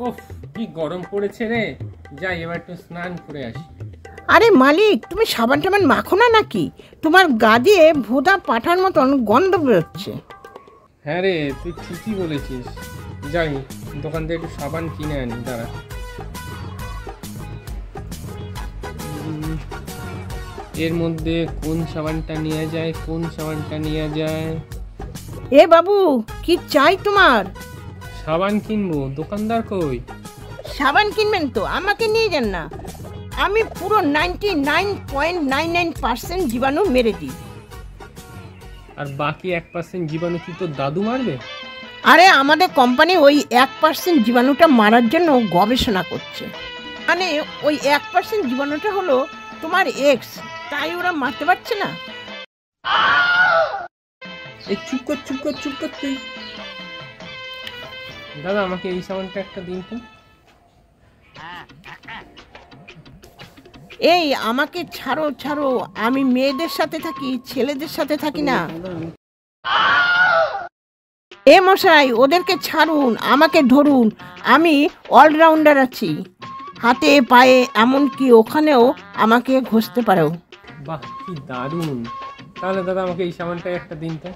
ওফ, কি গরম পড়েছে রে। যাই এবার একটু স্নান করে আসি। আরে মালিক, তুমি সাবান টাবান মাখো না নাকি? তোমার গা দিয়ে ভোঁতা পাঠার মতন গন্ধ বেরোচ্ছে। হ্যাঁ রে, তুই ঠিকই বলেছিস। যাই দোকান থেকে একটু সাবান কিনে আনি, দাঁড়া। এর মধ্যে কোন সাবানটা নিয়ে যায়? এ বাবু, কি চাই তোমার? সাবান কিনবো, দোকানদার কই? সাবান কিনবেন তো আমাকে নিয়ে যান না। আমি পুরো 99.99% জীবাণু মেরে দিই। আর বাকি 1% জীবাণু কি তোর দাদু মারবে? আরে আমাদের কোম্পানি ওই 1% জীবাণুটা মারার জন্য গবেষণা করছে। মানে ওই 1% জীবাণুটা হলো তোমার এক্স, তাই ওরা মারতে পারছে না। এই চুপ কর তুই। দাদা, আমাকে এই সাবানটা একটা দিন তো। এই আমাকে ছাড়ো, আমি মেয়েদের সাথে থাকি, ছেলেদের সাথে থাকি না। এ মশাই, ওদেরকে ছাড়ুন, আমাকে ধরুন। আমি অলরাউন্ডার আছি, হাতে পায়ে, এমনকি ওখানেও আমাকে ঘষতে পারো। বাহ, কি দারুণ। তাহলে দাদা, আমাকে এই সাবানটা একটা দিন তো।